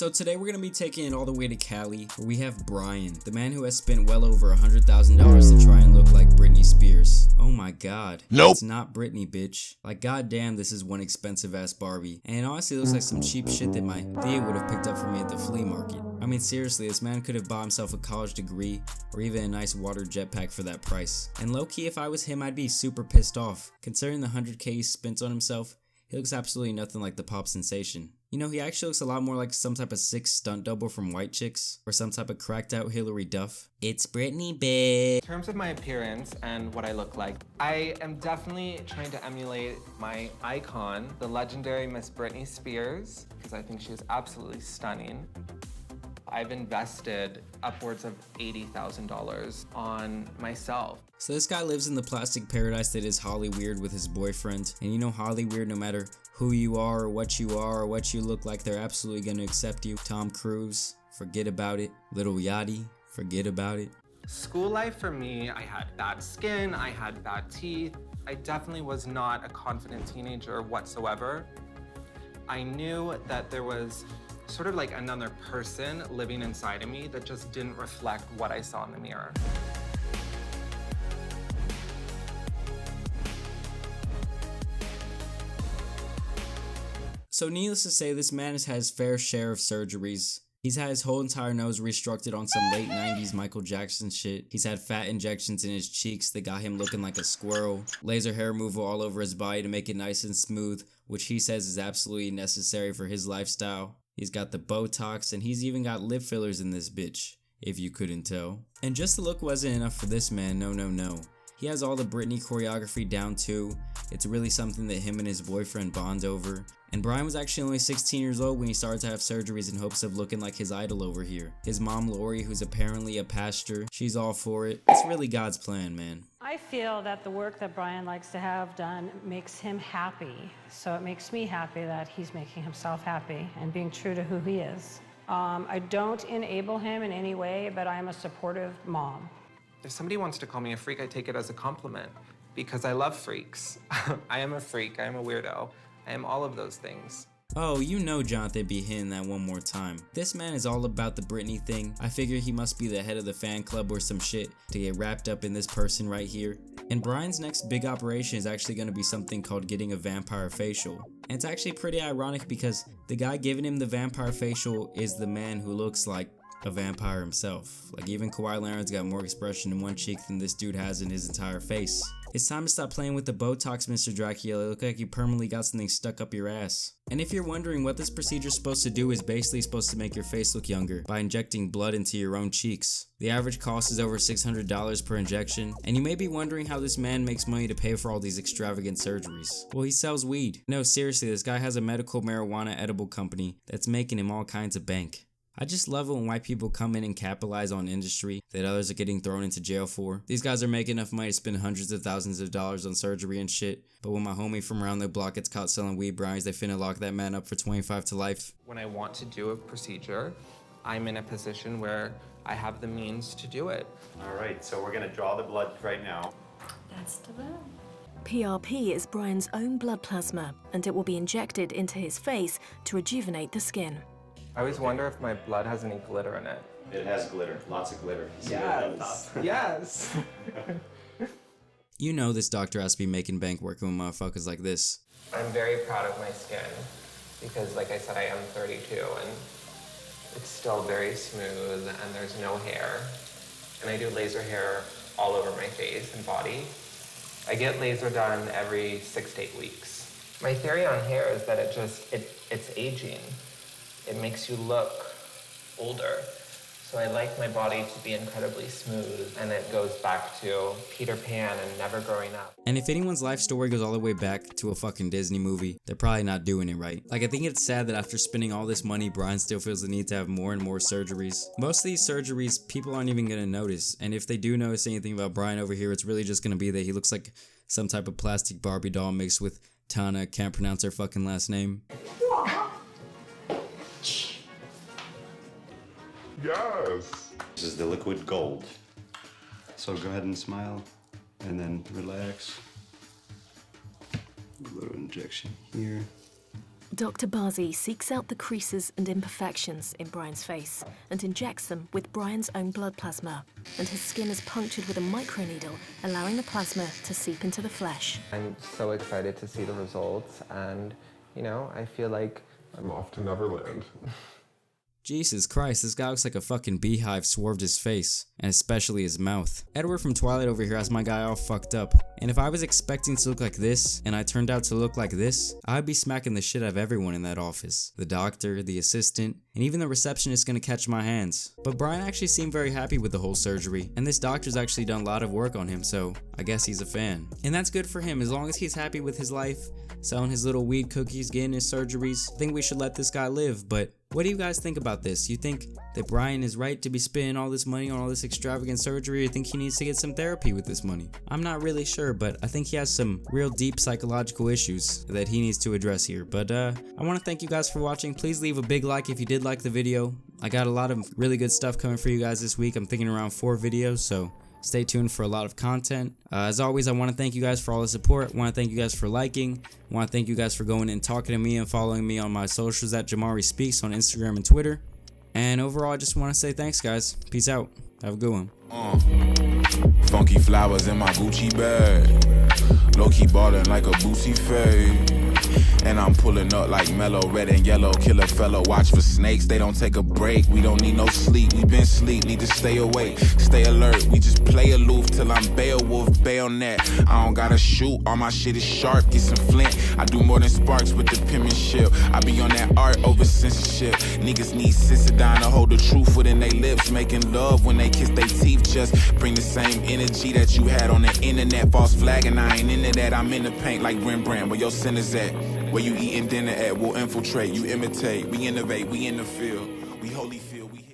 So today we're going to be taking it all the way to Cali, where we have Bryan, the man who has spent well over $100,000 to try and look like Britney Spears. Oh my god. Nope. It's not Britney, bitch. Like, goddamn, this is one expensive ass Barbie. And honestly, it looks like some cheap shit that my Thea would have picked up for me at the flea market. I mean, seriously, this man could have bought himself a college degree or even a nice water jetpack for that price. And low-key, if I was him, I'd be super pissed off. Considering the 100K he spent on himself, he looks absolutely nothing like the pop sensation. You know, he actually looks a lot more like some type of sick stunt double from White Chicks, or some type of cracked out Hillary Duff. It's Brittney, bitch. In terms of my appearance and what I look like, I am definitely trying to emulate my icon, the legendary Miss Britney Spears, because I think she is absolutely stunning. I've invested upwards of $80,000 on myself. So this guy lives in the plastic paradise that is Holly Weird with his boyfriend. And you know Holly Weird, no matter who you are or what you look like, they're absolutely gonna accept you. Tom Cruise, forget about it. Lil Yachty, forget about it. School life for me, I had bad skin, I had bad teeth. I definitely was not a confident teenager whatsoever. I knew that there was sort of like another person living inside of me that just didn't reflect what I saw in the mirror. So needless to say, this man has had his fair share of surgeries. He's had his whole entire nose restructured on some late 90s Michael Jackson shit. He's had fat injections in his cheeks that got him looking like a squirrel. Laser hair removal all over his body to make it nice and smooth, which he says is absolutely necessary for his lifestyle. He's got the Botox, and he's even got lip fillers in this bitch, if you couldn't tell. And just the look wasn't enough for this man, no. He has all the Britney choreography down too. It's really something that him and his boyfriend bond over. And Bryan was actually only 16 years old when he started to have surgeries in hopes of looking like his idol over here. His mom, Lori, who's apparently a pastor, she's all for it. It's really God's plan, man. I feel that the work that Bryan likes to have done makes him happy. So it makes me happy that he's making himself happy and being true to who he is. I don't enable him in any way, but I'm a supportive mom. If somebody wants to call me a freak, I take it as a compliment because I love freaks. I am a freak, I am a weirdo. I am all of those things. Oh, you know Jonathan be hitting that one more time. This man is all about the Britney thing. I figure he must be the head of the fan club or some shit to get wrapped up in this person right here. And Bryan's next big operation is actually going to be something called getting a vampire facial. And it's actually pretty ironic because the guy giving him the vampire facial is the man who looks like a vampire himself. Like, even Kawhi Leonard's got more expression in one cheek than this dude has in his entire face. It's time to stop playing with the Botox, Mr. Dracula. It look like you permanently got something stuck up your ass. And if you're wondering what this procedure is supposed to do, is basically supposed to make your face look younger by injecting blood into your own cheeks. The average cost is over $600 per injection, and you may be wondering how this man makes money to pay for all these extravagant surgeries. Well, he sells weed. No, seriously, this guy has a medical marijuana edible company that's making him all kinds of bank. I just love it when white people come in and capitalize on industry that others are getting thrown into jail for. These guys are making enough money to spend hundreds of thousands of dollars on surgery and shit, but when my homie from around the block gets caught selling weed brownies, they finna lock that man up for 25 to life. When I want to do a procedure, I'm in a position where I have the means to do it. All right, so we're gonna draw the blood right now. That's the blood. PRP is Bryan's own blood plasma, and it will be injected into his face to rejuvenate the skin. I always wonder if my blood has any glitter in it. It has glitter, lots of glitter. See that on top? Yes. You know this doctor has to be making bank working with motherfuckers like this. I'm very proud of my skin because, like I said, I am 32 and it's still very smooth and there's no hair. And I do laser hair all over my face and body. I get laser done every 6 to 8 weeks. My theory on hair is that it's aging. It makes you look older. So I like my body to be incredibly smooth, and it goes back to Peter Pan and never growing up. And if anyone's life story goes all the way back to a fucking Disney movie, they're probably not doing it right. Like, I think it's sad that after spending all this money, Bryan still feels the need to have more and more surgeries. Most of these surgeries, people aren't even gonna notice. And if they do notice anything about Bryan over here, it's really just gonna be that he looks like some type of plastic Barbie doll mixed with Tana, can't pronounce her fucking last name. Yes. This is the liquid gold. So go ahead and smile and then relax. A little injection here. Dr. Bazi seeks out the creases and imperfections in Bryan's face and injects them with Bryan's own blood plasma, and his skin is punctured with a microneedle, allowing the plasma to seep into the flesh. I'm so excited to see the results, and, you know, I feel like I'm off to Neverland. Jesus Christ, this guy looks like a fucking beehive swerved his face, and especially his mouth. Edward from Twilight over here has my guy all fucked up, and if I was expecting to look like this, and I turned out to look like this, I'd be smacking the shit out of everyone in that office. The doctor, the assistant, and even the receptionist gonna catch my hands. But Bryan actually seemed very happy with the whole surgery, and this doctor's actually done a lot of work on him, so I guess he's a fan. And that's good for him, as long as he's happy with his life, selling his little weed cookies, getting his surgeries. I think we should let this guy live, but what do you guys think about this? You think that Bryan is right to be spending all this money on all this extravagant surgery, or you think he needs to get some therapy with this money? I'm not really sure, but I think he has some real deep psychological issues that he needs to address here. But I want to thank you guys for watching. Please leave a big like if you did like the video. I got a lot of really good stuff coming for you guys this week. I'm thinking around 4 videos, so stay tuned for a lot of content. As always, I want to thank you guys for all the support. I want to thank you guys for liking. I want to thank you guys for going and talking to me and following me on my socials at JAMARI Speaks on Instagram and Twitter. And overall, I just want to say thanks, guys. Peace out. Have a good one. Funky flowers in my Gucci bag. Low-key ballin' like a Boosie fade. And I'm pulling up like mellow, red and yellow. Killer fellow, watch for snakes, they don't take a break. We don't need no sleep, we been sleep, need to stay awake. Stay alert, we just play aloof till I'm Beowulf, bayonet. I don't gotta shoot, all my shit is sharp, get some flint. I do more than sparks with the penmanship. I be on that art over censorship. Niggas need Cicidine to hold the truth within their lips. Making love when they kiss their teeth, just bring the same energy that you had on the internet. False flag and I ain't into that, I'm in the paint like Rembrandt. Where your sin is at? Where you eating dinner at? We'll infiltrate, you imitate, we innovate, we in the field, we holy feel, we